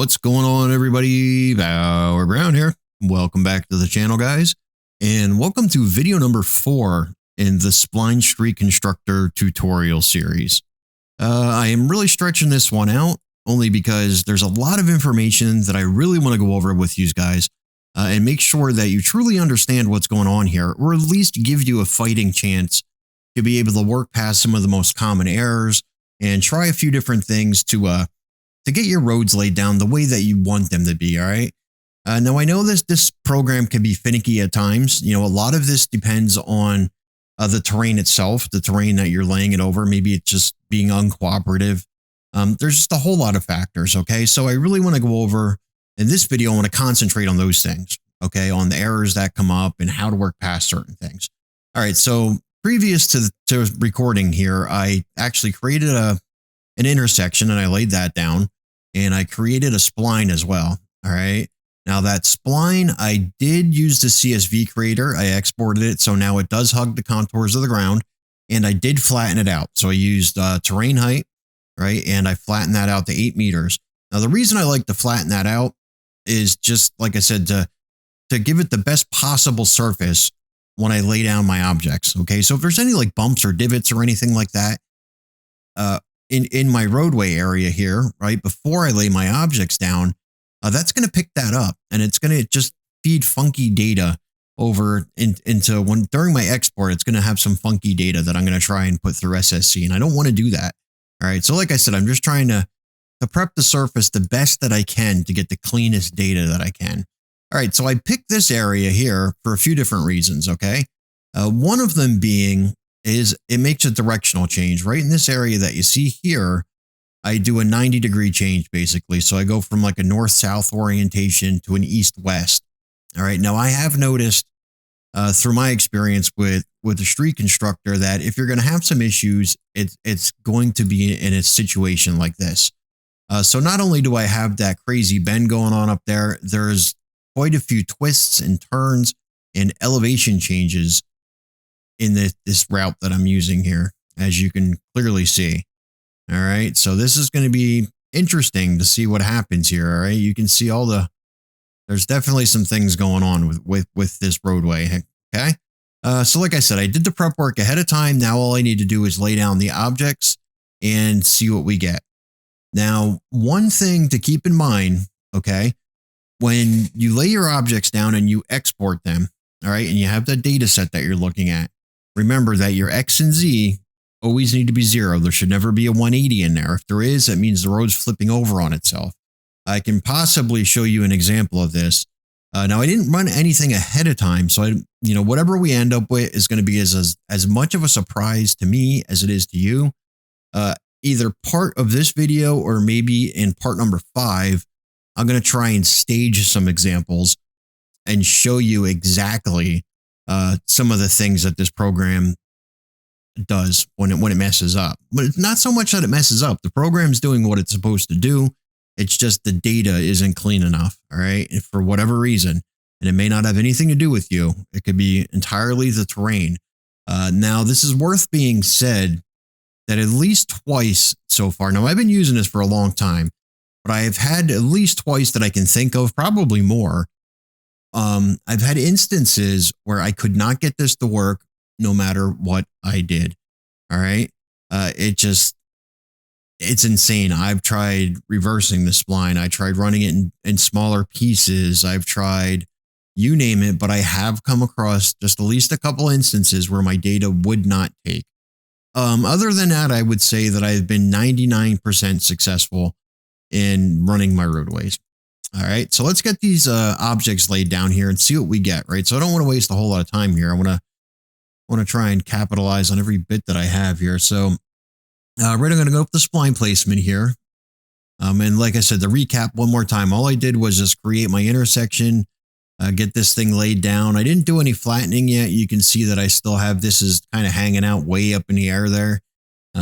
What's going on, everybody? Bauer Brown here. Welcome back to the channel, guys, and welcome to video number 4 in the Spline Street Constructor tutorial series. I am really stretching this one out only because there's a lot of information that I really want to go over with you guys and make sure that you truly understand what's going on here, or at least give you a fighting chance to be able to work past some of the most common errors and try a few different things to get your roads laid down the way that you want them to be. All right. Now, I know this program can be finicky at times. You know, a lot of this depends on the terrain itself, the terrain that you're laying it over. Maybe it's just being uncooperative. There's just a whole lot of factors. OK, so I really want to go over in this video. I want to concentrate on those things. OK, on the errors that come up and how to work past certain things. All right. So previous to recording here, I actually created an intersection and I laid that down. And I created a spline as well. All right. Now that spline, I did use the CSV creator. I exported it. So now it does hug the contours of the ground, and I did flatten it out. So I used terrain height, right? And I flattened that out to 8 meters. Now, the reason I like to flatten that out is just, like I said, to give it the best possible surface when I lay down my objects. Okay. So if there's any like bumps or divots or anything like that, in my roadway area here, right before I lay my objects down, that's going to pick that up, and it's going to just feed funky data over into when during my export. It's going to have some funky data that I'm going to try and put through SSC, and I don't want to do that. All right. So like I said, I'm just trying to prep the surface the best that I can to get the cleanest data that I can. All right. So I picked this area here for a few different reasons. Okay. One of them being is it makes a directional change right in this area that you see here. I do a 90-degree change basically. So I go from like a north-south orientation to an east-west. All right. Now I have noticed through my experience with the street constructor that if you're going to have some issues, it's going to be in a situation like this. So not only do I have that crazy bend going on up there, there's quite a few twists and turns and elevation changes in this route that I'm using here, as you can clearly see. All right. So this is going to be interesting to see what happens here. All right. You can see there's definitely some things going on with this roadway. Okay. So like I said, I did the prep work ahead of time. Now all I need to do is lay down the objects and see what we get. Now, one thing to keep in mind, okay, when you lay your objects down and you export them, all right, and you have the data set that you're looking at, remember that your X and Z always need to be 0. There should never be a 180 in there. If there is, that means the road's flipping over on itself. I can possibly show you an example of this. Now, I didn't run anything ahead of time, so whatever we end up with is going to be as much of a surprise to me as it is to you. Either part of this video or maybe in part number 5, I'm going to try and stage some examples and show you exactly some of the things that this program does when it messes up. But it's not so much that it messes up. The program's doing what it's supposed to do. It's just the data isn't clean enough. All right. And for whatever reason, and it may not have anything to do with you. It could be entirely the terrain. Now, this is worth being said that at least twice so far. Now, I've been using this for a long time, but I have had at least twice that I can think of, probably more. I've had instances where I could not get this to work no matter what I did. All right. It's insane. I've tried reversing the spline. I tried running it in smaller pieces. I've tried, you name it, but I have come across just at least a couple instances where my data would not take. Other than that, I would say that I've been 99% successful in running my roadways. All right, so let's get these objects laid down here and see what we get, right? So I don't want to waste a whole lot of time here. I want to try and capitalize on every bit that I have here. So right, I'm going to go up the spline placement here. And like I said, to recap one more time, all I did was just create my intersection, get this thing laid down. I didn't do any flattening yet. You can see that I still have this is kind of hanging out way up in the air there.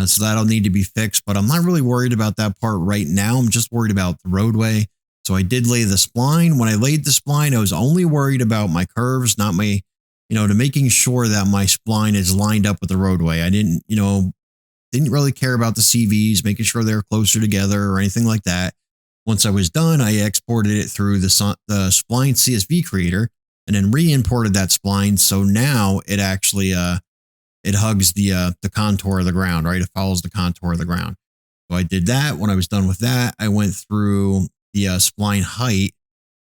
So that'll need to be fixed, but I'm not really worried about that part right now. I'm just worried about the roadway. So I did lay the spline. When I laid the spline, I was only worried about my curves, not my, to making sure that my spline is lined up with the roadway. I didn't really care about the CVs, making sure they're closer together or anything like that. Once I was done, I exported it through the Spline CSV creator and then re-imported that spline. So now it actually it hugs the contour of the ground, right? It follows the contour of the ground. So I did that. When I was done with that, I went through the spline height,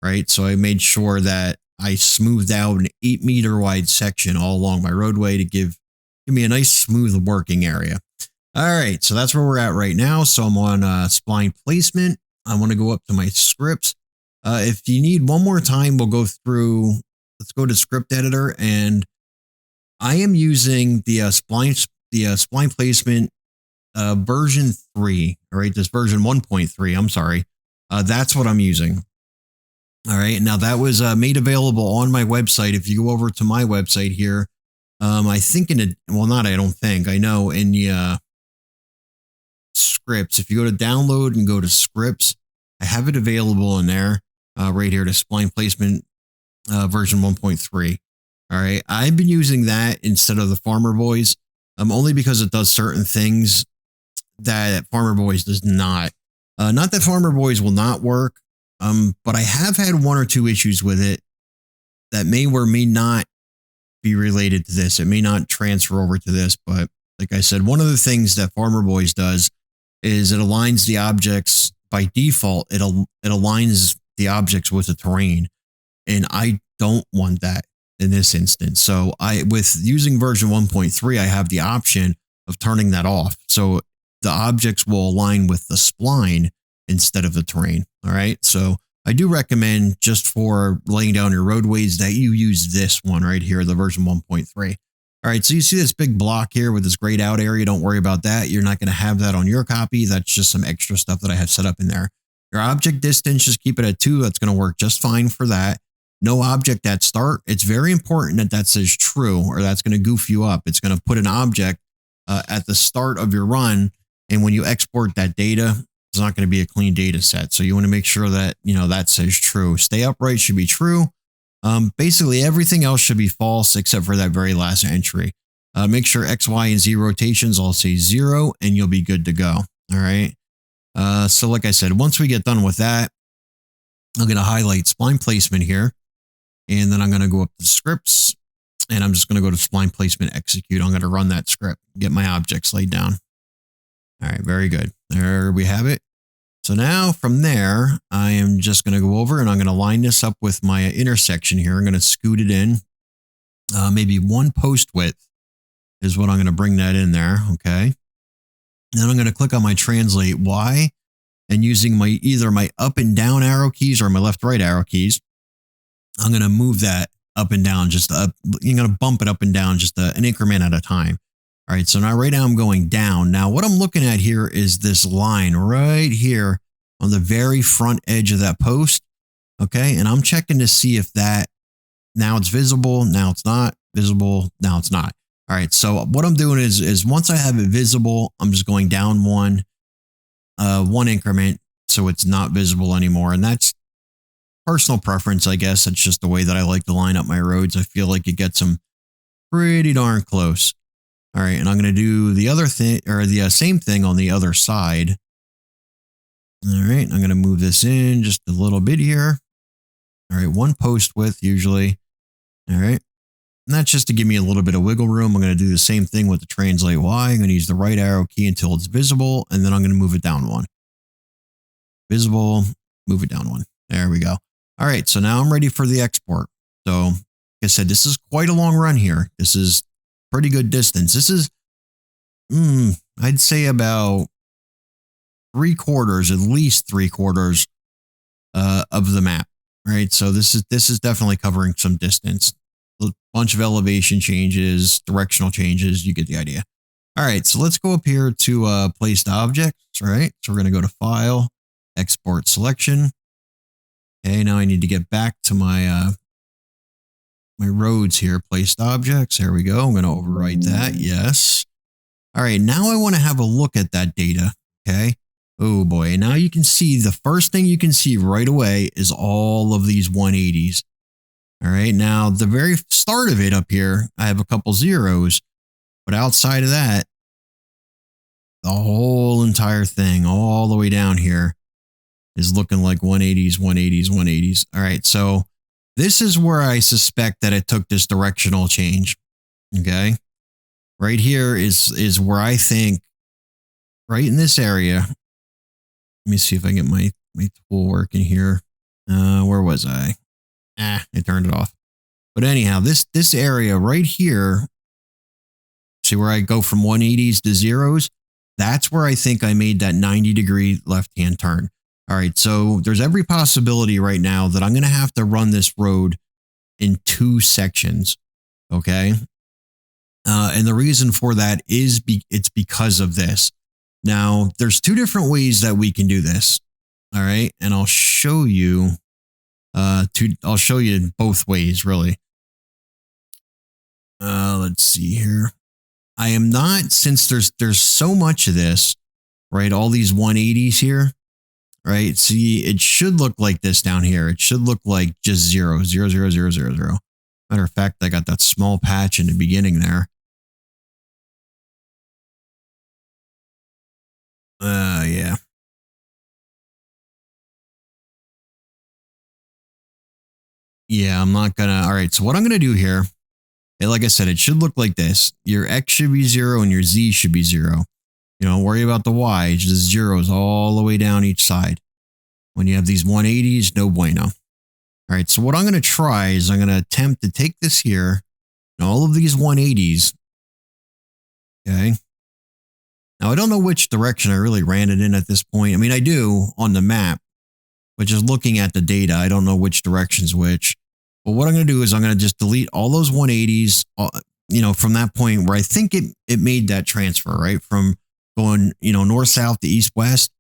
right? So I made sure that I smoothed out an 8-meter wide section all along my roadway to give me a nice smooth working area. All right, so that's where we're at right now. So I'm on spline placement. I want to go up to my scripts. If you need one more time, we'll go through. Let's go to script editor, and I am using the spline placement version 3. All right, this version 1.3. I'm sorry. That's what I'm using. All right, now that was made available on my website. If you go over to my website here, I think I know in the scripts, if you go to download and go to scripts, I have it available in there right here to spline placement version 1.3. All right, I've been using that instead of the Farmer Boys, only because it does certain things that Farmer Boys does not. Not that Farmer Boys will not work, but I have had 1 or 2 issues with it that may or may not be related to this. It may not transfer over to this, but like I said, one of the things that Farmer Boys does is it aligns the objects by default. It aligns the objects with the terrain, and I don't want that in this instance. So with using version 1.3, I have the option of turning that off. So the objects will align with the spline instead of the terrain. All right. So I do recommend, just for laying down your roadways, that you use this one right here, the version 1.3. All right. So you see this big block here with this grayed out area. Don't worry about that. You're not going to have that on your copy. That's just some extra stuff that I have set up in there. Your object distance, just keep it at 2. That's going to work just fine for that. No object at start. It's very important that says true, or that's going to goof you up. It's going to put an object at the start of your run. And when you export that data, it's not going to be a clean data set. So you want to make sure that, that says true. Stay upright should be true. Basically, everything else should be false except for that very last entry. Make sure X, Y, and Z rotations all say 0, and you'll be good to go. All right. So like I said, once we get done with that, I'm going to highlight spline placement here. And then I'm going to go up to scripts, and I'm just going to go to spline placement execute. I'm going to run that script, get my objects laid down. All right, very good. There we have it. So now from there, I am just going to go over and I'm going to line this up with my intersection here. I'm going to scoot it in. Maybe 1 post width is what I'm going to bring that in there. Okay. Then I'm going to click on my translate Y, and using either my up and down arrow keys or my left right arrow keys, I'm going to move that up and down, you're going to bump it up and down just an increment at a time. All right. So now right now I'm going down. Now what I'm looking at here is this line right here on the very front edge of that post. Okay. And I'm checking to see if that, now it's visible. Now it's not visible. Now it's not. All right. So what I'm doing is once I have it visible, I'm just going down one increment, so it's not visible anymore. And that's personal preference, I guess. That's just the way that I like to line up my roads. I feel like it gets them pretty darn close. All right. And I'm going to do the other thing, or the same thing on the other side. All right. I'm going to move this in just a little bit here. All right. 1 post width usually. All right. And that's just to give me a little bit of wiggle room. I'm going to do the same thing with the translate Y. I'm going to use the right arrow key until it's visible, and then I'm going to move it down 1. Visible, move it down 1. There we go. All right. So now I'm ready for the export. So like I said, this is quite a long run here. This is pretty good distance. This is, I'd say about 3/4, at least 3/4 of the map, right? So this is definitely covering some distance. A bunch of elevation changes, directional changes. You get the idea. All right, so let's go up here to placed objects, right? So we're going to go to File, Export Selection. Okay, now I need to get back to my my roads here, placed objects. There we go. I'm going to overwrite that. Yes. All right, now I want to have a look at that data. Okay. Oh boy. Now you can see the first thing you can see right away is all of these 180s. All right. Now the very start of it up here, I have a couple zeros, but outside of that, the whole entire thing all the way down here is looking like 180s, 180s, 180s. All right. So this is where I suspect that it took this directional change. Okay. Right here is where I think, right in this area. Let me see if I get my tool working here. Where was I? I turned it off. But anyhow, this area right here, see where I go from 180s to zeros? That's where I think I made that 90-degree left-hand turn. All right, so there's every possibility right now that I'm going to have to run this road in 2 sections, okay? And the reason for that is it's because of this. Now, there's 2 different ways that we can do this, all right? And I'll show you. I'll show you both ways, really. Let's see here. I am not, since there's so much of this, right? All these 180s here, right? See, it should look like this down here. It should look like just 0, 0, 0, 0, 0, 0. Matter of fact, I got that small patch in the beginning there. Yeah. Yeah, I'm not gonna. All right, so what I'm gonna do here, like I said, it should look like this. Your X should be 0 and your Z should be 0. You know, worry about the Y. It's just zeros all the way down each side. When you have these 180s, no bueno. All right, so what I'm going to try is I'm going to attempt to take this here and all of these 180s. Okay. Now, I don't know which direction I really ran it in at this point. I mean, I do on the map, but just looking at the data, I don't know which direction's which. But what I'm going to do is I'm going to just delete all those 180s, you know, from that point where I think it made that transfer, right? From going, you know, north, south to east, west.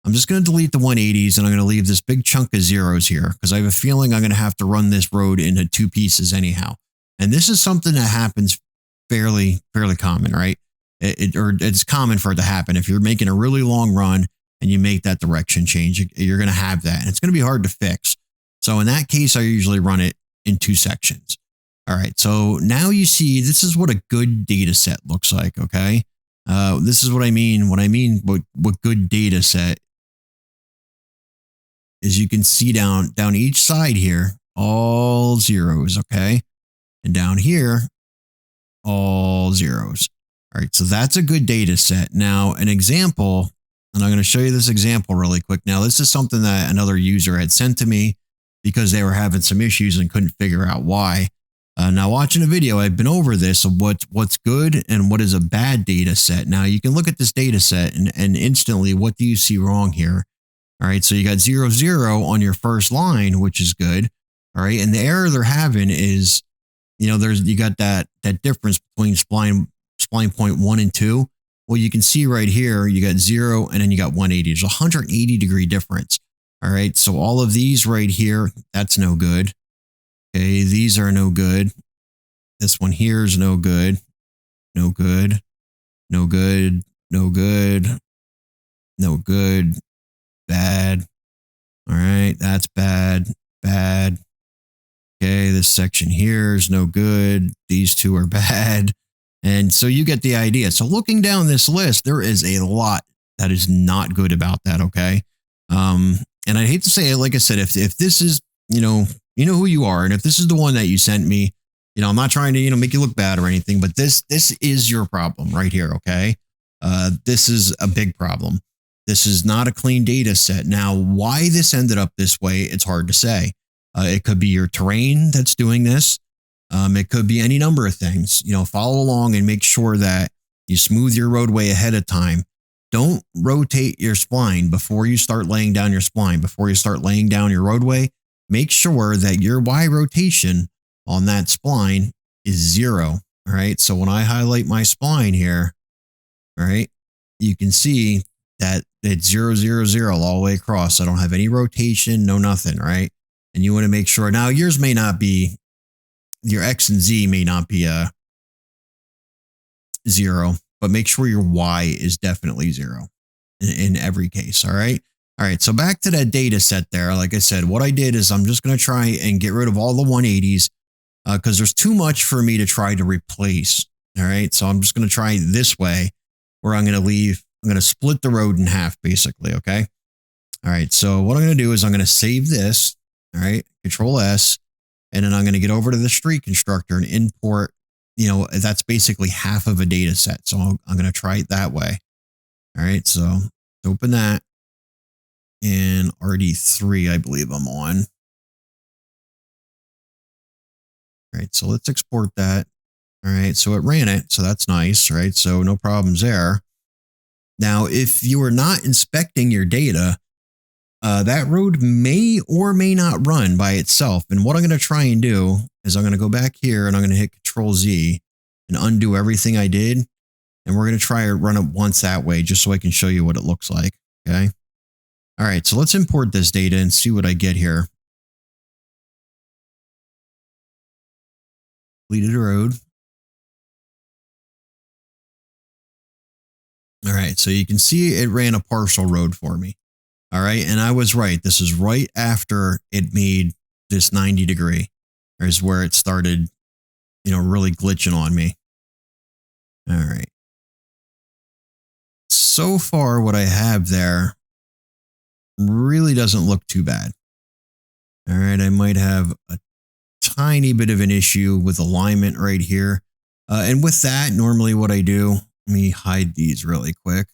I'm just going to delete the 180s and I'm going to leave this big chunk of zeros here because I have a feeling I'm going to have to run this road into 2 pieces anyhow. And this is something that happens fairly common, right? It's common for it to happen. If you're making a really long run and you make that direction change, you're going to have that. And it's going to be hard to fix. So in that case, I usually run it in 2 sections. All right. So now you see, this is what a good data set looks like. Okay. This is what I mean. What good data set is, you can see down each side here, all zeros. Okay. And down here, all zeros. All right. So that's a good data set. Now an example, and I'm going to show you this example really quick. Now, this is something that another user had sent to me because they were having some issues and couldn't figure out why. Now, watching a video, I've been over this of what's good and what is a bad data set. Now, you can look at this data set and instantly, what do you see wrong here? All right, so you got 0, 0 on your first line, which is good. All right, and the error they're having is, you know, you got that difference between spline point 1 and 2. Well, you can see right here, you got 0 and then you got 180. There's a 180-degree difference. All right, so all of these right here, that's no good. Okay, these are no good. This one here is no good. No good. No good. No good. No good. Bad. All right, that's bad. Bad. Okay, this section here is no good. These 2 are bad. And so you get the idea. So looking down this list, there is a lot that is not good about that, okay? And I hate to say it, like I said, if this is, you know who you are, and if this is the one that you sent me, you know, I'm not trying to, you know, make you look bad or anything, but this is your problem right here, okay? This is a big problem. This is not a clean data set. Now, why this ended up this way, it's hard to say. It could be your terrain that's doing this. It could be any number of things. You know, follow along and make sure that you smooth your roadway ahead of time. Don't rotate your spline before you start laying down your spline. Before you start laying down your roadway, make sure that your Y rotation on that spline is 0. All right. So when I highlight my spline here, all right, you can see that it's 0, 0, 0 all the way across. I don't have any rotation, no nothing. Right. And you want to make sure now yours may not be, your X and Z may not be 0, but make sure your Y is definitely 0 in every case. All right. All right. So back to that data set there. Like I said, what I did is I'm just going to try and get rid of all the 180s because there's too much for me to try to replace. All right. So I'm just going to try this way where I'm going to split the road in half basically. Okay. All right. So what I'm going to do is I'm going to save this. All right. Control S. And then I'm going to get over to the street constructor and import, that's basically half of a data set. So I'm going to try it that way. All right. So let's open that. And RD3, I believe I'm on. All right. So let's export that. All right. So it ran it. So that's nice. Right. So no problems there. Now, if you are not inspecting your data, that road may or may not run by itself. And what I'm going to try and do is I'm going to go back here and I'm going to hit Control Z and undo everything I did. And we're going to try and run it once that way, just so I can show you what it looks like. Okay. All right. So let's import this data and see what I get here. Completed road. All right. So you can see it ran a partial road for me. All right. And I was right. This is right after it made this 90 degree. Is where it started, really glitching on me. All right. So far, what I have there really doesn't look too bad. All right. I might have a tiny bit of an issue with alignment right here. And with that, normally what I do, let me hide these really quick.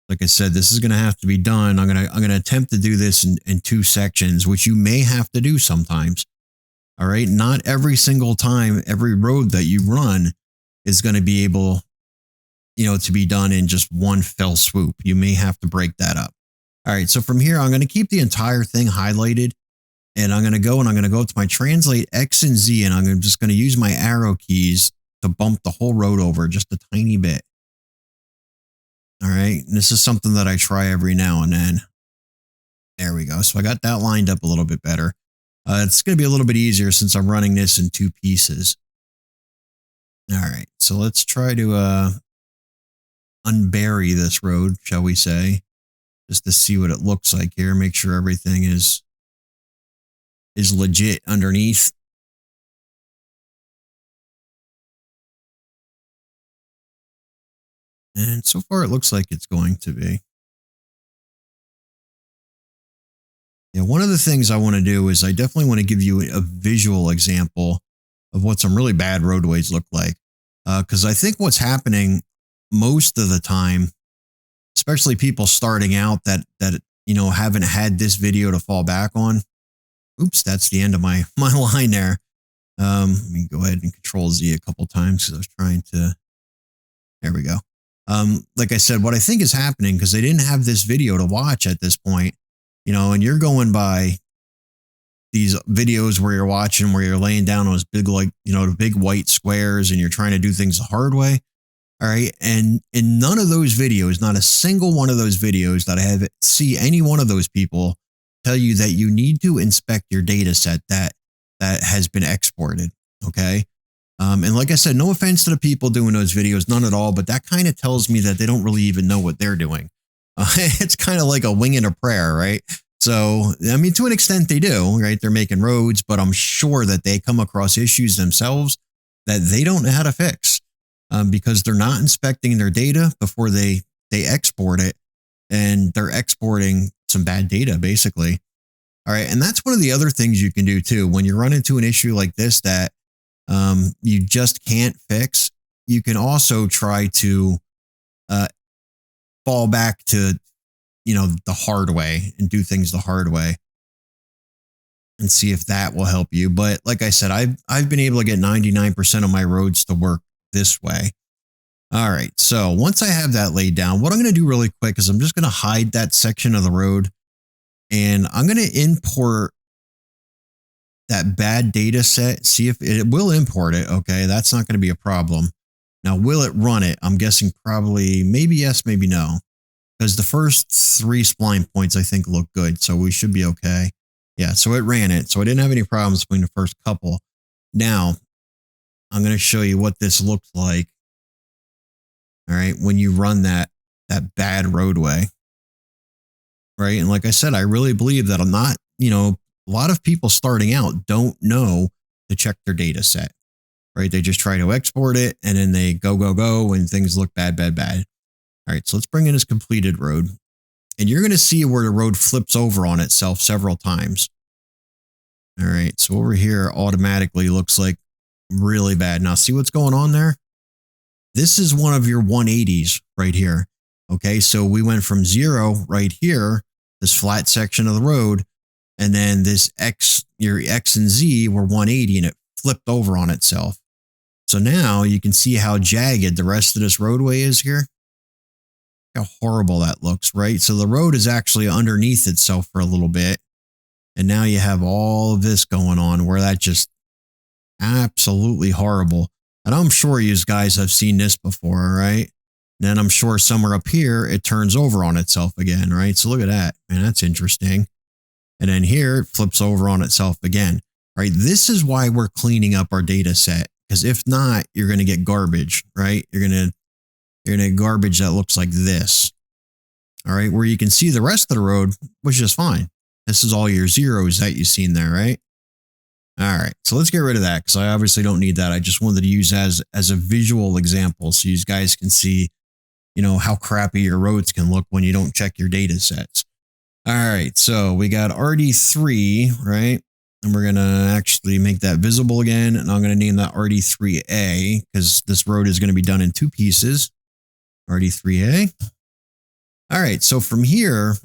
Like I said, this is going to have to be done. I'm going to attempt to do this in 2 sections, which you may have to do sometimes. All right. Not every single time, every road that you run is going to be able, to be done in just one fell swoop. You may have to break that up. All right. So from here, I'm going to keep the entire thing highlighted, and I'm going to go to my translate X and Z, and I'm just going to use my arrow keys to bump the whole road over just a tiny bit. All right. And this is something that I try every now and then. There we go. So I got that lined up a little bit better. It's going to be a little bit easier since I'm running this in 2 pieces. All right. So let's try to unbury this road, shall we say, just to see what it looks like here. Make sure everything is legit underneath. And so far, it looks like it's going to be. Yeah, one of the things I want to do is I definitely want to give you a visual example of what some really bad roadways look like. Because I think what's happening most of the time, especially people starting out that haven't had this video to fall back on. Oops, that's the end of my line there. Let me go ahead and Control Z a couple times because I was trying to. There we go. Like I said, what I think is happening, because they didn't have this video to watch at this point, and you're going by these videos where you're watching, where you're laying down those big, the big white squares, and you're trying to do things the hard way. All right. And in none of those videos, not a single one of those videos that I have see any one of those people tell you that you need to inspect your data set that has been exported. Okay. And like I said, no offense to the people doing those videos, none at all, but that kind of tells me that they don't really even know what they're doing. It's kind of like a wing and a prayer, right? So, I mean, to an extent they do, right? They're making roads, but I'm sure that they come across issues themselves that they don't know how to fix because they're not inspecting their data before they export it, and they're exporting some bad data, basically. All right. And that's one of the other things you can do too. When you run into an issue like this that you just can't fix, you can also try to fall back to, the hard way and do things the hard way and see if that will help you. But like I said, I've been able to get 99% of my roads to work this way. All right. So once I have that laid down, what I'm going to do really quick is I'm just going to hide that section of the road, and I'm going to import that bad data set, see if it will import it. Okay. That's not going to be a problem. Now, will it run it? I'm guessing probably maybe yes, maybe no, because the first 3 spline points I think look good. So we should be okay. Yeah. So it ran it. So I didn't have any problems between the first couple. Now I'm going to show you what this looks like. All right. When you run that bad roadway. Right. And like I said, I really believe that I'm not, a lot of people starting out don't know to check their data set, right? They just try to export it and then they go, and things look bad. All right. So let's bring in this completed road. And you're going to see where the road flips over on itself several times. All right, so over here automatically looks like really bad. Now see what's going on there? This is one of your 180s right here. Okay, so we went from 0 right here, this flat section of the road, and then this X, your X and Z were 180 and it flipped over on itself. So now you can see how jagged the rest of this roadway is here. How horrible that looks, right? So the road is actually underneath itself for a little bit. And now you have all of this going on where that just absolutely horrible. And I'm sure you guys have seen this before, right? And then I'm sure somewhere up here, it turns over on itself again, right? So look at that, man, that's interesting. And then here it flips over on itself again, right? This is why we're cleaning up our data set. Because if not, you're going to get garbage, right? You're going to get garbage that looks like this. All right. Where you can see the rest of the road was just fine. This is all your zeros that you've seen there, right? All right. So let's get rid of that because I obviously don't need that. I just wanted to use as a visual example so you guys can see, you know, how crappy your roads can look when you don't check your data sets. All right. So we got RD3, right? And we're going to actually make that visible again. And I'm going to name that RD3A because this road is going to be done in 2 pieces. RD3A. All right. So from here,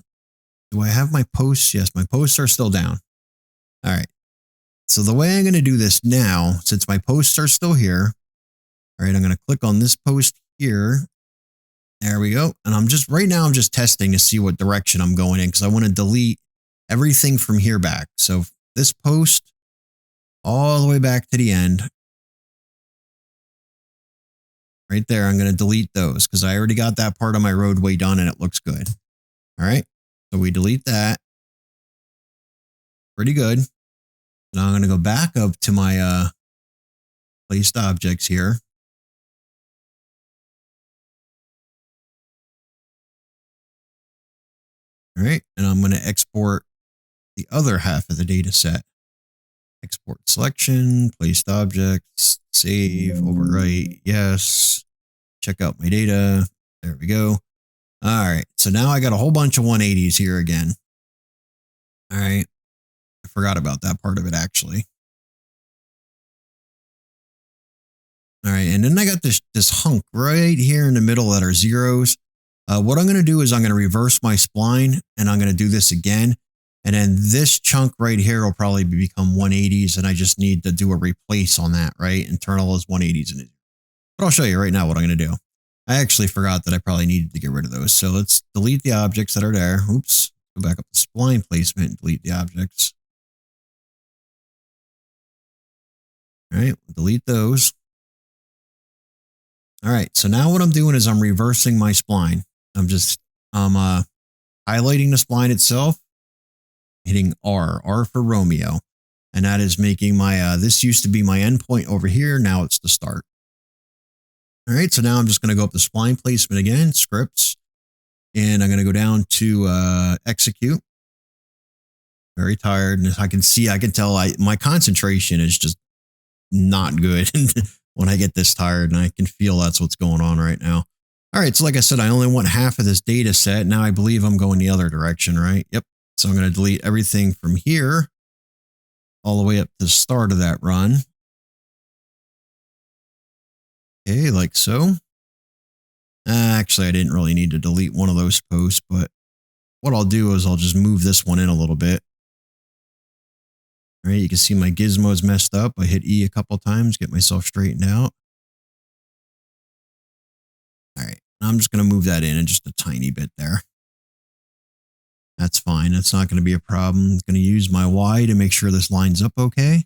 do I have my posts? Yes, my posts are still down. All right. So the way I'm going to do this now, since my posts are still here, all right, I'm going to click on this post here. There we go. And I'm just testing to see what direction I'm going in because I want to delete everything from here back. So this post all the way back to the end. Right there, I'm going to delete those because I already got that part of my roadway done and it looks good. All right. So we delete that. Pretty good. Now I'm going to go back up to my placed objects here. All right. And I'm going to export the other half of the data set. Export selection, placed objects, save, overwrite, yes. Check out my data. There we go. All right. So now I got a whole bunch of 180s here again. All right. I forgot about that part of it actually. All right. And then I got this hunk right here in the middle that are zeros. What I'm going to do is I'm going to reverse my spline and I'm going to do this again. And then this chunk right here will probably become 180s. And I just need to do a replace on that, right? And turn all those 180s into. But I'll show you right now what I'm going to do. I actually forgot that I probably needed to get rid of those. So let's delete the objects that are there. Oops. Go back up to spline placement and delete the objects. All right. Delete those. All right. So now what I'm doing is I'm reversing my spline. I'm highlighting the spline itself, hitting R for Romeo. And that is making my, this used to be my endpoint over here. Now it's the start. All right. So now I'm just going to go up to spline placement again, scripts, and I'm going to go down to execute. Very tired. And I can tell my concentration is just not good when I get this tired, and I can feel that's what's going on right now. All right. So like I said, I only want half of this data set. Now I believe I'm going the other direction, right? Yep. So I'm going to delete everything from here all the way up to the start of that run. Okay, like so. Actually, I didn't really need to delete one of those posts, but what I'll do is I'll just move this one in a little bit. All right, you can see my gizmo's messed up. I hit E a couple times, get myself straightened out. All right, I'm just going to move that in just a tiny bit there. That's fine. That's not going to be a problem. I'm going to use my Y to make sure this lines up okay.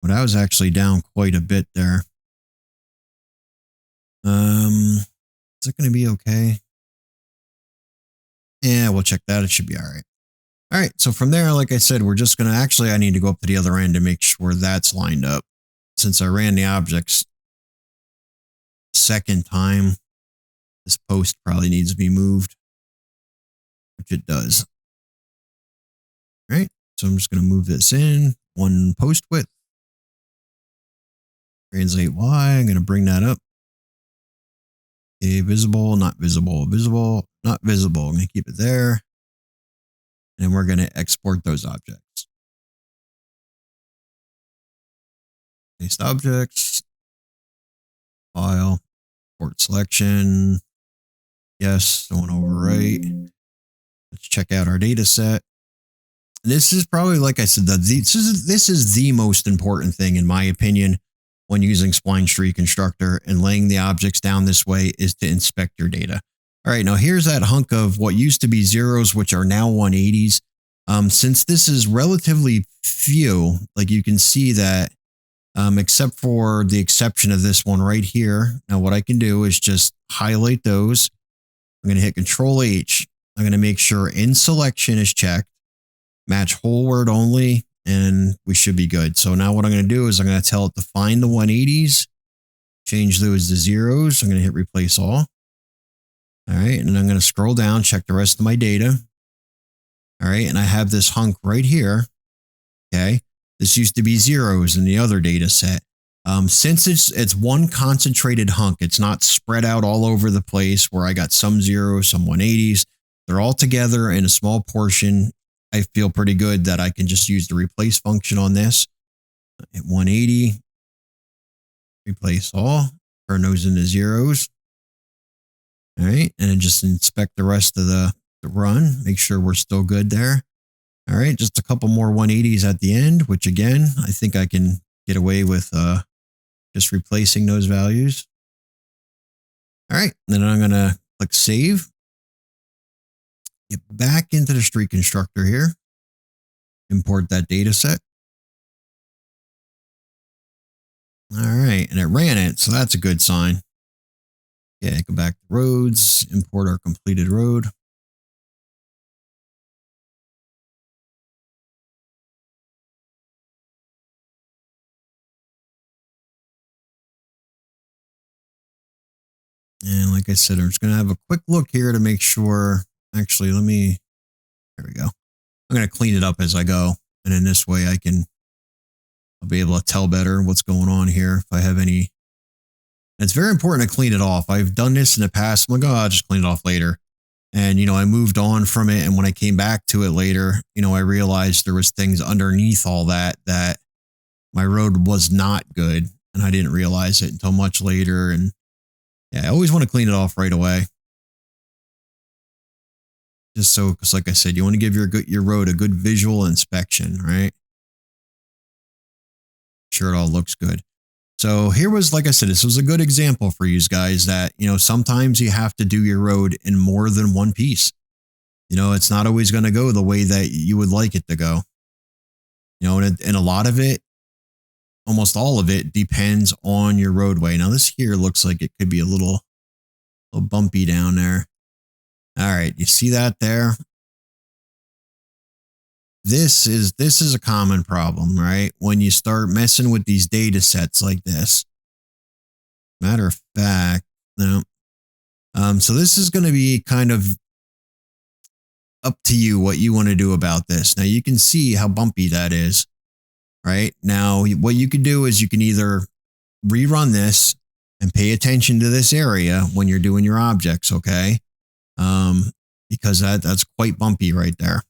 But I was actually down quite a bit there. Is it going to be okay? Yeah, we'll check that. It should be all right. All right. So from there, like I said, we're just going to I need to go up to the other end to make sure that's lined up. Since I ran the objects second time, this post probably needs to be moved, which it does. All right. So I'm just going to move this in one post width. Translate Y. I'm going to bring that up. Okay, visible, not visible, visible, not visible. I'm going to keep it there. And we're going to export those objects. Paste objects, file, port selection. Yes, don't want to overwrite. Let's check out our data set. This is probably, like I said, this is the most important thing, in my opinion, when using Spline Street Constructor and laying the objects down this way, is to inspect your data. All right, now here's that hunk of what used to be zeros, which are now 180s. Since this is relatively few, like you can see that, except for the exception of this one right here. Now what I can do is just highlight those. I'm going to hit Control H. I'm going to make sure in selection is checked, match whole word only, and we should be good. So now what I'm going to do is I'm going to tell it to find the 180s, change those to zeros. I'm going to hit replace all. All right. And then I'm going to scroll down, check the rest of my data. All right. And I have this hunk right here. Okay. This used to be zeros in the other data set. Since it's one concentrated hunk, it's not spread out all over the place where I got some zeros, some 180s. They're all together in a small portion. I feel pretty good that I can just use the replace function on this. Hit 180, replace all, turn those into zeros. All right. And then just inspect the rest of the run, make sure we're still good there. All right. Just a couple more 180s at the end, which again, I think I can get away with just replacing those values. All right. Then I'm going to click save. Get back into the Street Constructor here. Import that data set. All right. And it ran it. So that's a good sign. Yeah. Go back to roads, import our completed road. And like I said, I'm just going to have a quick look here to make sure. Actually, there we go. I'm going to clean it up as I go. And in this way, I'll be able to tell better what's going on here. If I have any, and it's very important to clean it off. I've done this in the past. I'm like, oh, I'll just clean it off later. And, I moved on from it. And when I came back to it later, I realized there was things underneath all that my road was not good. And I didn't realize it until much later. And yeah, I always want to clean it off right away. Just so, because like I said, you want to give your road a good visual inspection, right? Sure, it all looks good. So here was, like I said, this was a good example for you guys that, sometimes you have to do your road in more than one piece. It's not always going to go the way that you would like it to go. And a lot of it, almost all of it, depends on your roadway. Now this here looks like it could be a little bumpy down there. All right, you see that there? This is a common problem, right? When you start messing with these data sets like this. Matter of fact, no. So this is going to be kind of up to you what you want to do about this. Now you can see how bumpy that is, right? Now what you could do is you can either rerun this and pay attention to this area when you're doing your objects, okay? Because that's quite bumpy right there.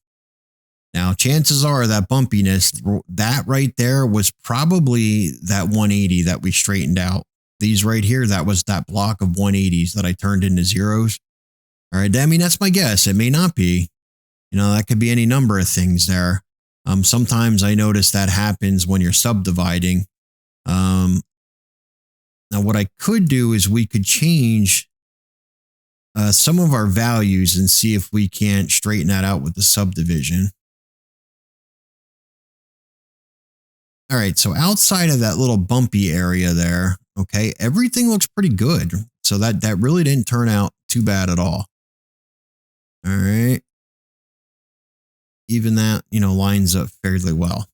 Now, chances are that bumpiness, that right there was probably that 180 that we straightened out. These right here, that was that block of 180s that I turned into zeros. All right. I mean, that's my guess. It may not be, that could be any number of things there. Sometimes I notice that happens when you're subdividing. Now what I could do is we could change some of our values and see if we can't straighten that out with the subdivision. All right, so outside of that little bumpy area there, okay, everything looks pretty good. So that really didn't turn out too bad at all. All right. Even that, lines up fairly well.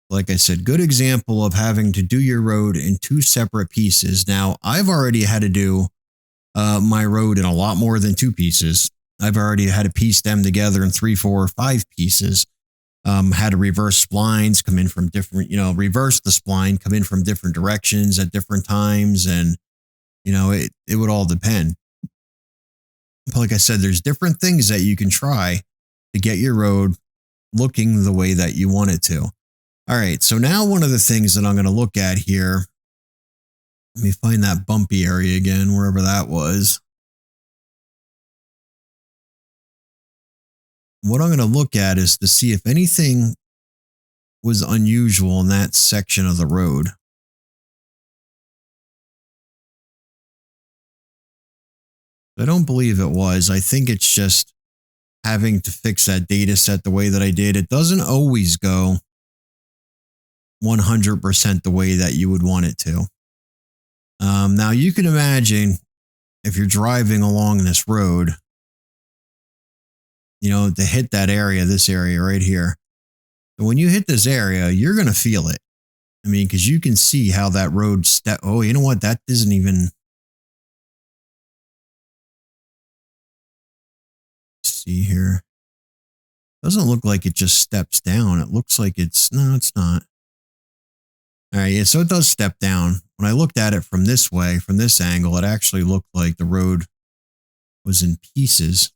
Like I said, good example of having to do your road in two separate pieces. Now, I've already had to do my road in a lot more than two pieces. I've already had to piece them together in 3, 4, or 5 pieces. Had to reverse splines, come in from different, reverse the spline, come in from different directions at different times. And It would all depend. But like I said, there's different things that you can try to get your road looking the way that you want it to. All right, so now one of the things that I'm going to look at here, let me find that bumpy area again, wherever that was. What I'm going to look at is to see if anything was unusual in that section of the road. I don't believe it was. I think it's just having to fix that data set the way that I did. It doesn't always go 100% the way that you would want it to. Now you can imagine if you're driving along this road, to hit that area, this area right here. And when you hit this area, you're going to feel it. I mean, because you can see how that road oh, you know what? That isn't even. See here. Doesn't look like it just steps down. It looks like no, it's not. All right, yeah, so it does step down. When I looked at it from this way, from this angle, it actually looked like the road was in pieces.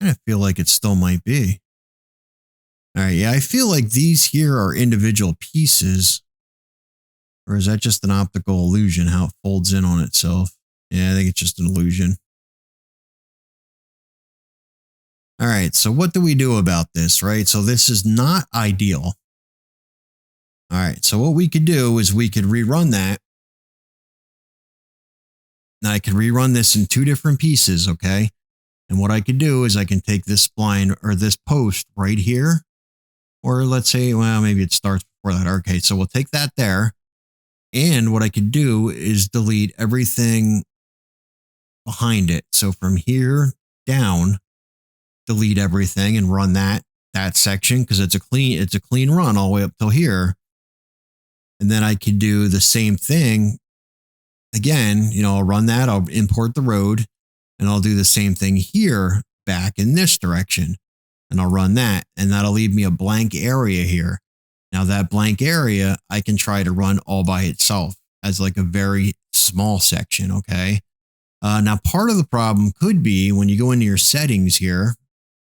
I feel like it still might be. All right, yeah, I feel like these here are individual pieces. Or is that just an optical illusion, how it folds in on itself? Yeah, I think it's just an illusion. All right, so what do we do about this, right? So this is not ideal. All right, so what we could do is we could rerun that. Now I could rerun this in two different pieces, okay? And what I could do is I can take this spline or this post right here. Or let's say, well, maybe it starts before that. Okay, so we'll take that there. And what I could do is delete everything behind it. So from here down, delete everything and run that section because it's a clean run all the way up till here. And then I could do the same thing again. I'll run that. I'll import the road and I'll do the same thing here back in this direction. And I'll run that and that'll leave me a blank area here. Now that blank area, I can try to run all by itself as like a very small section, okay? Now part of the problem could be when you go into your settings here.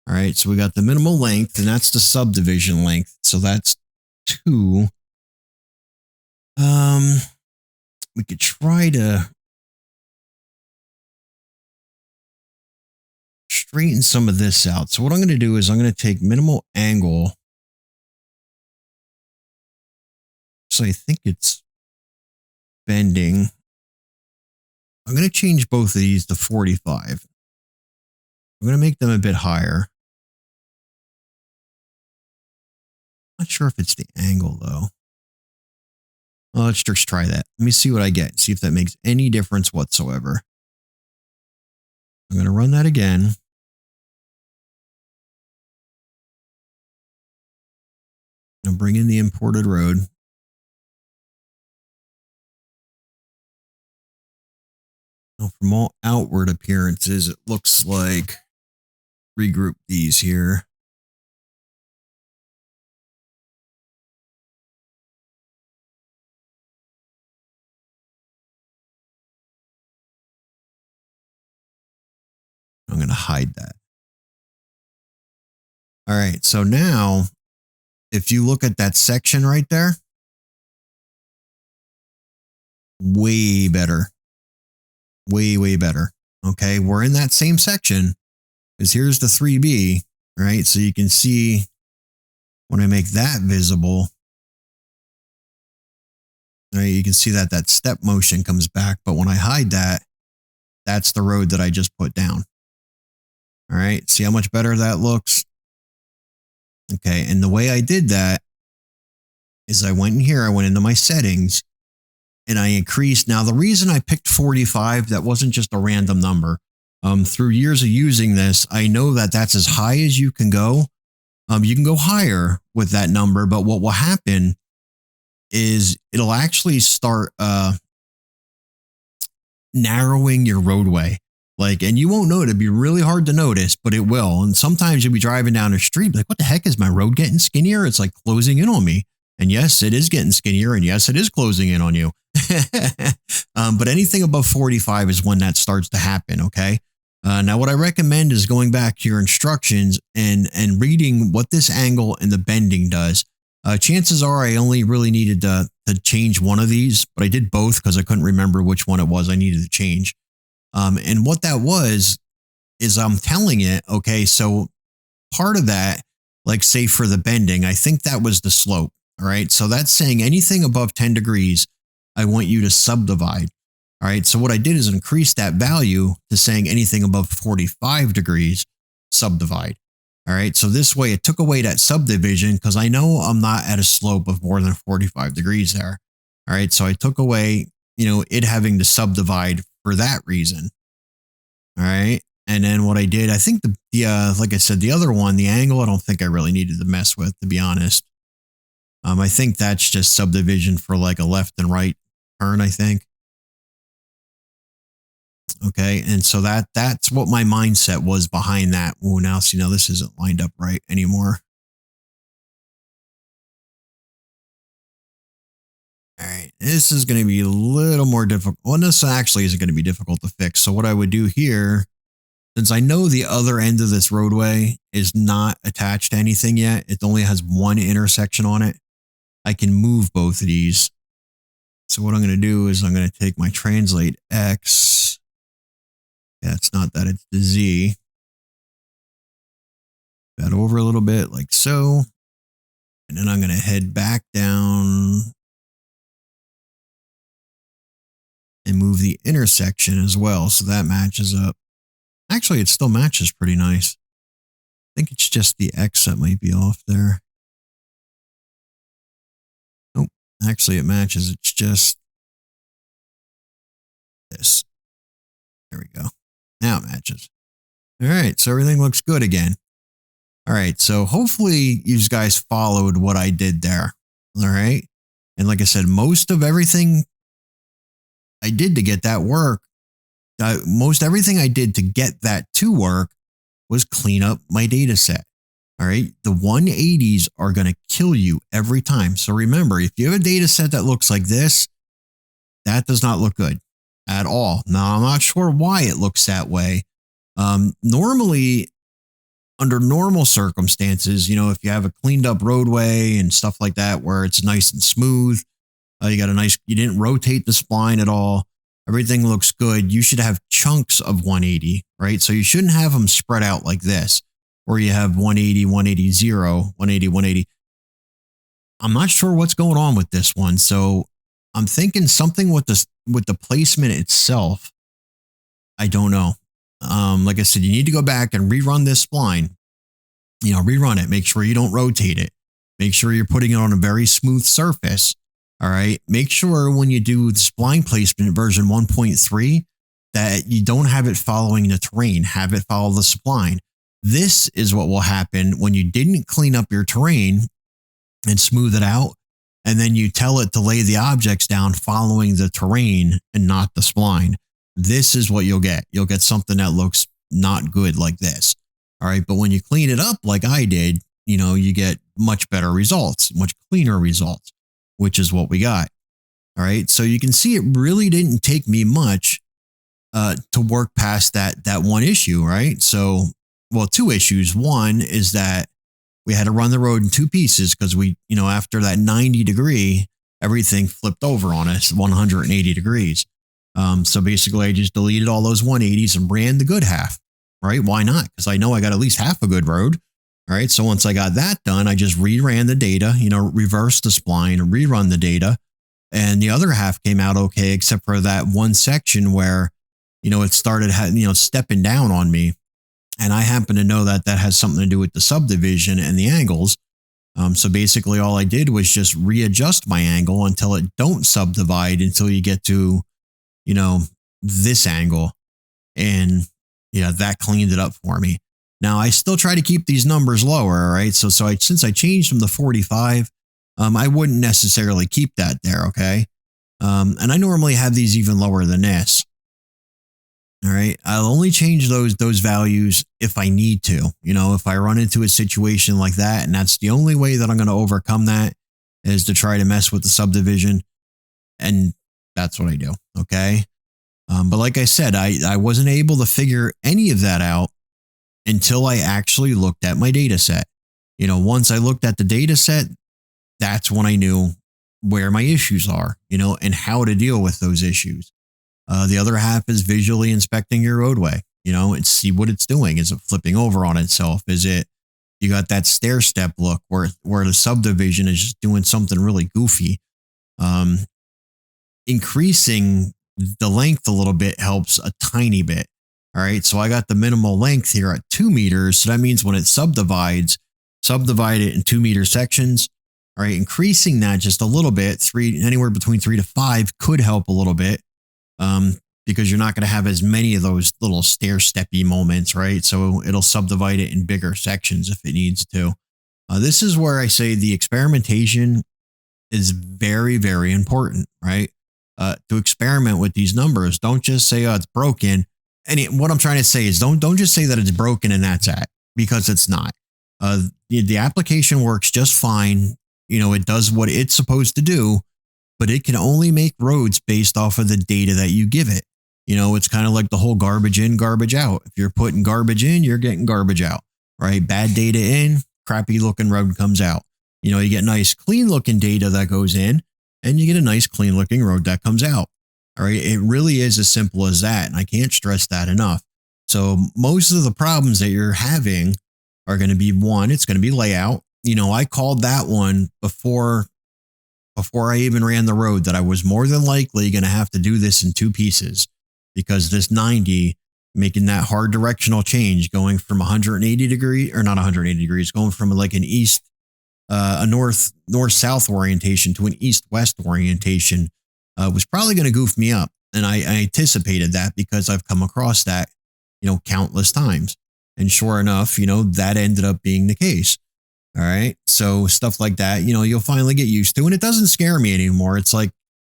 All right, so we got the minimal length and that's the subdivision length. So that's 2. We could try to straighten some of this out. So what I'm going to do is I'm going to take minimal angle. So I think it's bending. I'm going to change both of these to 45. I'm going to make them a bit higher. Not sure if it's the angle though. Well, let's just try that. Let me see what I get. See if that makes any difference whatsoever. I'm going to run that again. I'll bring in the imported road. Now, from all outward appearances, it looks like regroup these here. I'm going to hide that. All right, so now if you look at that section right there, way better. Way better. Okay, we're in that same section because here's the 3B, right? So you can see when I make that visible, right, you can see that that step motion comes back. But when I hide that, that's the road that I just put down. All right, see how much better that looks? Okay, and the way I did that is I went in here, I went into my settings, and I increased. Now, the reason I picked 45, that wasn't just a random number. Through years of using this, I know that that's as high as you can go. You can go higher with that number, but what will happen is it'll actually start narrowing your roadway. Like, and you won't know it. It'd be really hard to notice, but it will. And sometimes you'll be driving down the street, like, what the heck, is my road getting skinnier? It's like closing in on me. And yes, it is getting skinnier. And yes, it is closing in on you. But anything above 45 is when that starts to happen. Okay. Now, what I recommend is going back to your instructions and reading what this angle and the bending does. Chances are I only really needed to change one of these, but I did both because I couldn't remember which one it was I needed to change. And what that was is I'm telling it, okay, so part of that, like say for the bending, I think that was the slope. All right. So that's saying anything above 10 degrees, I want you to subdivide. All right. So what I did is increase that value to saying anything above 45 degrees, subdivide. All right. So this way it took away that subdivision because I know I'm not at a slope of more than 45 degrees there. All right. So I took away, it having to subdivide for that reason. All right. And then what I did, I think like I said, the other one, the angle, I don't think I really needed to mess with, to be honest. I think that's just subdivision for like a left and right turn, I think. Okay. And so that's what my mindset was behind that. Oh, now see, now this isn't lined up right anymore. All right. This is going to be a little more difficult. Well, this actually isn't going to be difficult to fix. So what I would do here, since I know the other end of this roadway is not attached to anything yet, it only has one intersection on it, I can move both of these. So what I'm going to do is I'm going to take my translate X. Yeah, it's not that, it's the Z. That over a little bit like so. And then I'm going to head back down and move the intersection as well. So that matches up. Actually, it still matches pretty nice. I think it's just the X that might be off there. Nope. Actually, it matches. It's just this. There we go. Now it matches. All right. So everything looks good again. All right. So hopefully you guys followed what I did there. All right. And like I said, most of everything I did to get that work, most everything I did to get that to work was clean up my data set. All right. The 180s are going to kill you every time. So remember, if you have a data set that looks like this, that does not look good at all. Now, I'm not sure why it looks that way. Normally, under normal circumstances, if you have a cleaned up roadway and stuff like that, where it's nice and smooth, you didn't rotate the spline at all. Everything looks good. You should have chunks of 180, right? So you shouldn't have them spread out like this, where you have 180, 180, 0, 180, 180. I'm not sure what's going on with this one. So I'm thinking something with the placement itself. I don't know. Like I said, you need to go back and rerun this spline. Rerun it. Make sure you don't rotate it. Make sure you're putting it on a very smooth surface. All right. Make sure when you do the spline placement version 1.3 that you don't have it following the terrain. Have it follow the spline. This is what will happen when you didn't clean up your terrain and smooth it out. And then you tell it to lay the objects down following the terrain and not the spline. This is what you'll get. You'll get something that looks not good like this. All right. But when you clean it up like I did, you get much better results, much cleaner results, which is what we got. All right. So you can see it really didn't take me much to work past that one issue. Right. So, well, two issues. One is that we had to run the road in two pieces because after that 90 degree, everything flipped over on us 180 degrees. So basically I just deleted all those 180s and ran the good half, right? Why not? Because I know I got at least half a good road. All right. So once I got that done, I just reran the data, reversed the spline and rerun the data. And the other half came out okay, except for that one section where, it started, stepping down on me. And I happen to know that that has something to do with the subdivision and the angles. So basically all I did was just readjust my angle until it don't subdivide until you get to, this angle. And that cleaned it up for me. Now I still try to keep these numbers lower. Right. So since I changed them to 45, I wouldn't necessarily keep that there. Okay. And I normally have these even lower than this. All right. I'll only change those values if I need to. If I run into a situation like that, and that's the only way that I'm going to overcome that is to try to mess with the subdivision. And that's what I do. Okay. But like I said, I wasn't able to figure any of that out until I actually looked at my data set. Once I looked at the data set, that's when I knew where my issues are, and how to deal with those issues. The other half is visually inspecting your roadway, and see what it's doing. Is it flipping over on itself? Is it, you got that stair step look where the subdivision is just doing something really goofy. Increasing the length a little bit helps a tiny bit. All right. So I got the minimal length here at 2 meters. So that means when it subdivide it in 2 meter sections. All right. Increasing that just a little bit, anywhere between 3 to 5 could help a little bit. Because you're not going to have as many of those little stair-steppy moments, right? So it'll subdivide it in bigger sections if it needs to. This is where I say the experimentation is very, very important, right? To experiment with these numbers. Don't just say, oh, it's broken. And what I'm trying to say is don't just say that it's broken and that's it, because it's not. The application works just fine. It does what it's supposed to do, but it can only make roads based off of the data that you give it. It's kind of like the whole garbage in, garbage out. If you're putting garbage in, you're getting garbage out, right? Bad data in, crappy looking road comes out. You get nice, clean looking data that goes in, and you get a nice, clean looking road that comes out. All right. It really is as simple as that. And I can't stress that enough. So most of the problems that you're having are going to be one, it's going to be layout. I called that one before I even ran the road that I was more than likely going to have to do this in 2 pieces, because this 90, making that hard directional change, going from 180 degrees, or not 180 degrees, going from like an a north-south orientation to an east-west orientation was probably going to goof me up. And I anticipated that because I've come across that, countless times. And sure enough, that ended up being the case. All right. So stuff like that, you'll finally get used to, and it doesn't scare me anymore. It's like,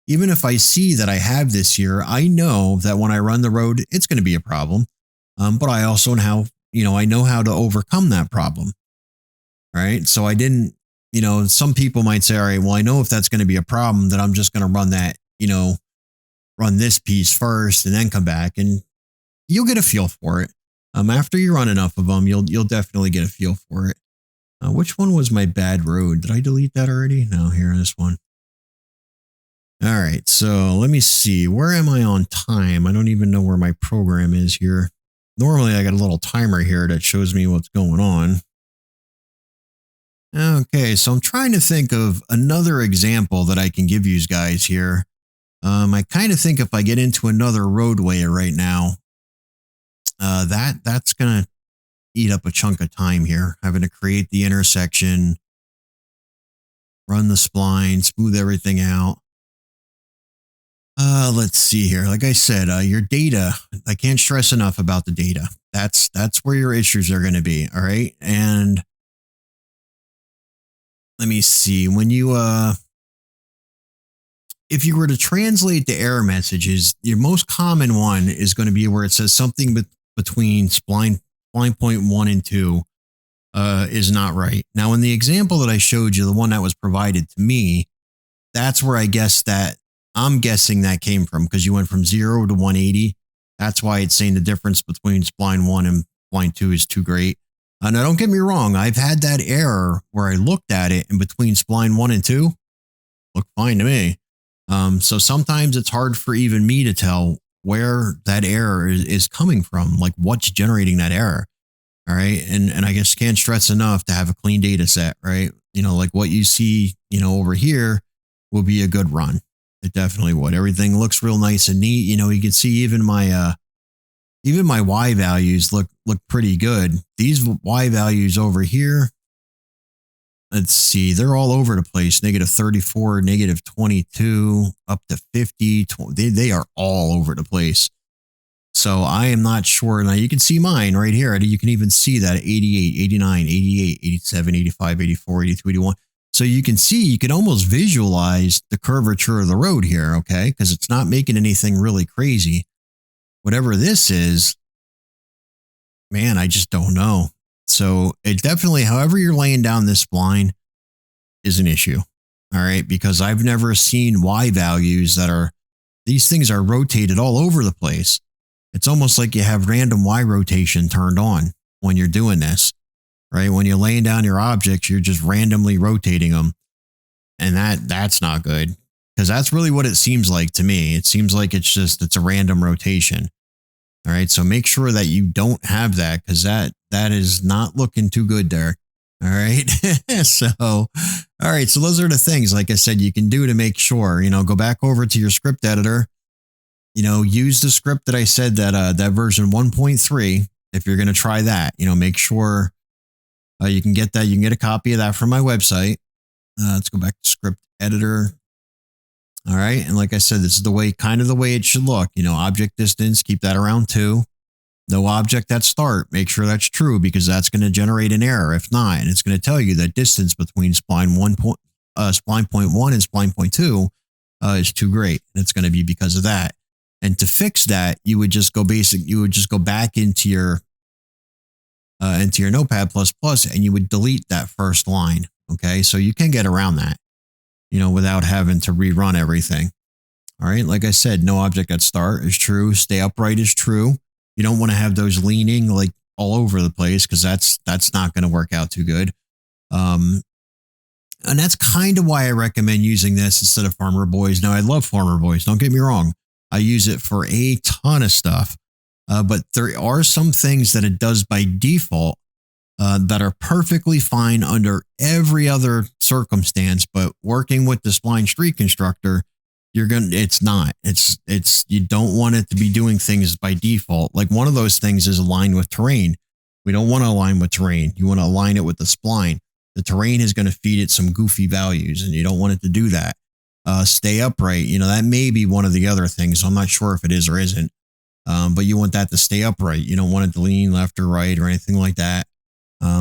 even if I see that I have this here, I know that when I run the road, it's going to be a problem. But I also know, I know how to overcome that problem. All right. So I didn't, some people might say, all right, well, I know if that's going to be a problem, that I'm just going to run that, run this piece first and then come back, and you'll get a feel for it. After you run enough of them, you'll definitely get a feel for it. Which one was my bad road? Did I delete that already? No, here, this one. All right, so let me see. Where am I on time? I don't even know where my program is here. Normally, I got a little timer here that shows me what's going on. Okay, so I'm trying to think of another example that I can give you guys here. I kind of think if I get into another roadway right now, that's going to eat up a chunk of time here, having to create the intersection, run the spline, smooth everything out. Let's see here. Like I said, your data, I can't stress enough about the data. That's where your issues are going to be. All right. And let me see, when you, if you were to translate the error messages, your most common one is going to be where it says something between spline point 1 and 2 is not right. Now, in the example that I showed you, the one that was provided to me, that's where I'm guessing that came from, because you went from 0 to 180. That's why it's saying the difference between spline 1 and spline 2 is too great. Now, don't get me wrong. I've had that error where I looked at it, and between spline 1 and 2, looked fine to me. So sometimes it's hard for even me to tell where that error is coming from, like what's generating that error. All right. And I guess can't stress enough to have a clean data set, right? Like what you see, over here will be a good run. It definitely would. Everything looks real nice and neat. You can see even my Y values look pretty good. These Y values over here, let's see, they're all over the place. -34, -22, up to 50. They are all over the place. So I am not sure. Now you can see mine right here. You can even see that 88, 89, 88, 87, 85, 84, 82, 81. So you can see, you can almost visualize the curvature of the road here, okay? Because it's not making anything really crazy. whatever this is, man, I just don't know. So it definitely, however you're laying down this spline is an issue. All right. Because I've never seen Y values that are, these things are rotated all over the place. It's almost like you have random Y rotation turned on when you're doing this, right? When you're laying down your objects, you're just randomly rotating them. And that's not good, because that's really what it seems like to me. It seems like it's a random rotation. All right. So make sure that you don't have that, because that is not looking too good there. All right. So, all right. So those are the things, like I said, you can do to make sure, go back over to your script editor, use the script that I said that version 1.3. If you're going to try that, make sure you can get that. You can get a copy of that from my website. Let's go back to script editor. All right. And like I said, this is the way it should look, object distance, keep that around 2. No object at start. Make sure that's true, because that's going to generate an error. If not, and it's going to tell you that distance between spline point 1 and spline point 2 is too great. And it's going to be because of that. And to fix that, you would just go back into your Notepad++, and you would delete that first line. Okay. So you can get around that, without having to rerun everything. All right. Like I said, no object at start is true. Stay upright is true. You don't want to have those leaning like all over the place, because that's not going to work out too good. And that's kind of why I recommend using this instead of Farmer Boys. Now, I love Farmer Boys. Don't get me wrong. I use it for a ton of stuff. But there are some things that it does by default that are perfectly fine under every other circumstance. But working with the Spline Street Constructor, you don't want it to be doing things by default. Like one of those things is align with terrain. We don't want to align with terrain. You want to align it with the spline. The terrain is going to feed it some goofy values, and you don't want it to do that. Stay upright. That may be one of the other things. So I'm not sure if it is or isn't. But you want that to stay upright. You don't want it to lean left or right or anything like that.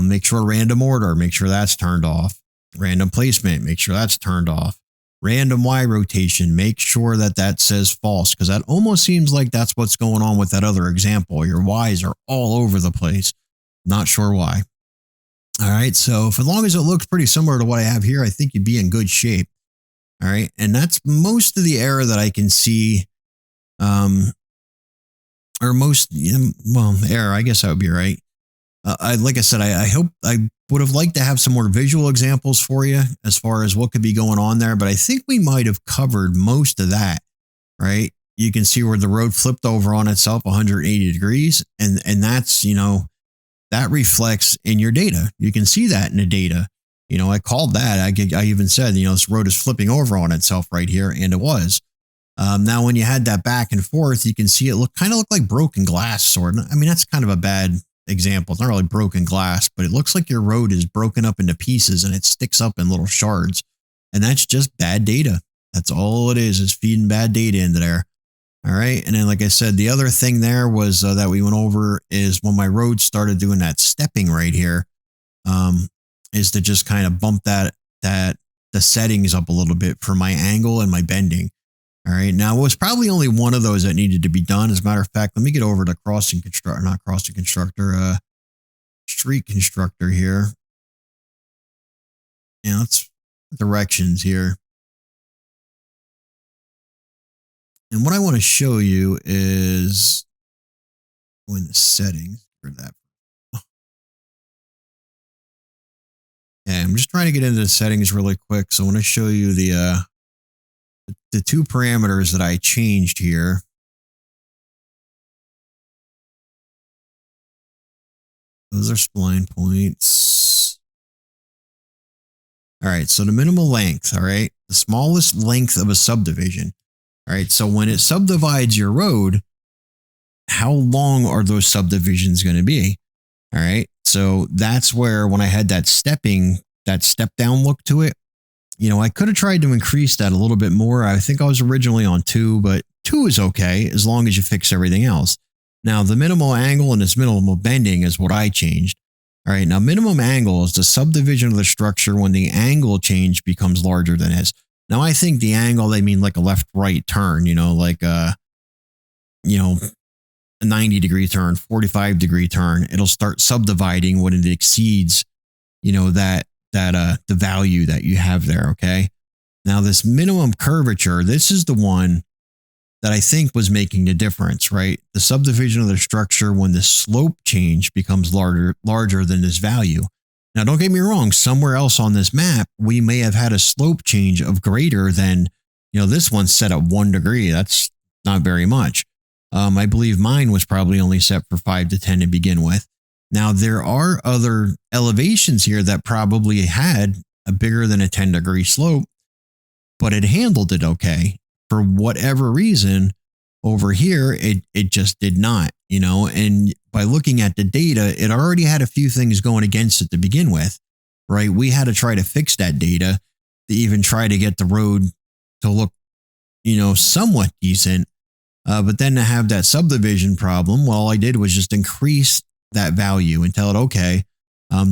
Make sure random order, make sure that's turned off. Random placement, make sure that's turned off. Random Y rotation, make sure that says false, because that almost seems like that's what's going on with that other example. Your Ys are all over the place. Not sure why. All right. So for as long as it looks pretty similar to what I have here, I think you'd be in good shape. All right. And that's most of the error that I can see. Or most, error, I guess I would be right. Like I said, I hope I would have liked to have some more visual examples for you as far as what could be going on there, but I think we might have covered most of that, right? You can see where the road flipped over on itself 180 degrees, and that's, that reflects in your data. You can see that in the data. I called that. I even said, this road is flipping over on itself right here, and it was. Now, when you had that back and forth, you can see it kind of look like broken glass, sort of. I mean, that's kind of a bad example. It's not really broken glass, but it looks like your road is broken up into pieces and it sticks up in little shards. And that's just bad data. That's all it is feeding bad data into there. All right. And then, like I said, the other thing there was that we went over is when my road started doing that stepping right here, is to just kind of bump the settings up a little bit for my angle and my bending. All right. Now, it was probably only one of those that needed to be done. As a matter of fact, let me get over to Street Constructor here. Yeah, let's directions here. And what I want to show you is in the settings for that. Yeah, I'm just trying to get into the settings really quick. So I want to show you the two parameters that I changed here. Those are spline points. All right. So the minimal length. All right. The smallest length of a subdivision. All right. So when it subdivides your road, how long are those subdivisions going to be? All right. So that's where, when I had that step down look to it, I could have tried to increase that a little bit more. I think I was originally on 2, but 2 is okay as long as you fix everything else. Now, the minimal angle and this minimal bending is what I changed. All right. Now, minimum angle is the subdivision of the structure when the angle change becomes larger than this. Now, I think the angle, they mean like a left-right turn, a 90-degree turn, 45-degree turn, it'll start subdividing when it exceeds, the value that you have there. Okay. Now this minimum curvature, this is the one that I think was making the difference, right? The subdivision of the structure when the slope change becomes larger than this value. Now, don't get me wrong. Somewhere else on this map, we may have had a slope change of greater than, this one's set at 1 degree. That's not very much. I believe mine was probably only set for 5 to 10 to begin with. Now, there are other elevations here that probably had a bigger than a 10-degree slope, but it handled it okay. For whatever reason, over here, it just did not, and by looking at the data, it already had a few things going against it to begin with, right? We had to try to fix that data to even try to get the road to look, somewhat decent. But then to have that subdivision problem, well, all I did was just increase that value and tell it, okay,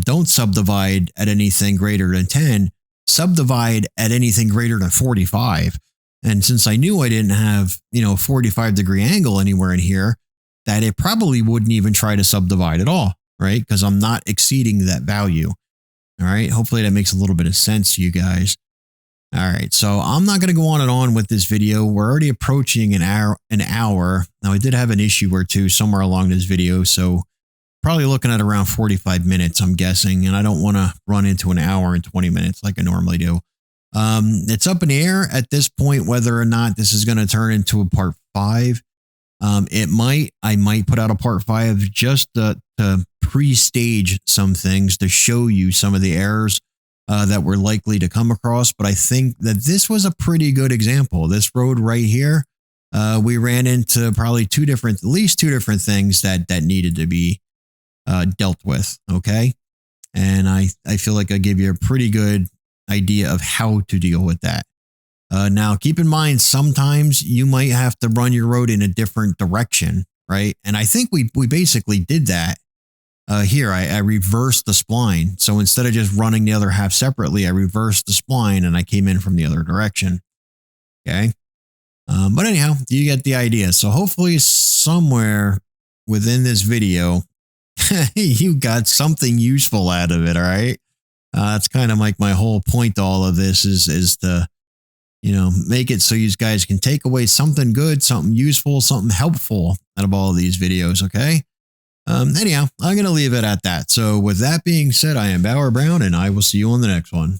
don't subdivide at anything greater than 10, subdivide at anything greater than 45. And since I knew I didn't have, a 45-degree angle anywhere in here, that it probably wouldn't even try to subdivide at all, right? Because I'm not exceeding that value. All right. Hopefully that makes a little bit of sense to you guys. All right. So I'm not going to go on and on with this video. We're already approaching an hour. Now I did have an issue or two somewhere along this video. So probably looking at around 45 minutes, I'm guessing. And I don't want to run into an hour and 20 minutes like I normally do. It's up in the air at this point whether or not this is going to turn into a part 5. I might put out a part 5 just to pre-stage some things to show you some of the errors that we're likely to come across. But I think that this was a pretty good example. This road right here, we ran into probably at least two different things that needed to be dealt with. Okay. And I feel like I gave you a pretty good idea of how to deal with that. Now, keep in mind, sometimes you might have to run your road in a different direction, right? And I think we basically did that here. I reversed the spline. So instead of just running the other half separately, I reversed the spline and I came in from the other direction. Okay. But anyhow, you get the idea. So hopefully somewhere within this video, you got something useful out of it. All right. That's kind of like my whole point to all of this is to, make it so you guys can take away something good, something useful, something helpful out of all of these videos. Okay. Anyhow, I'm going to leave it at that. So with that being said, I am Bauer Brown and I will see you on the next one.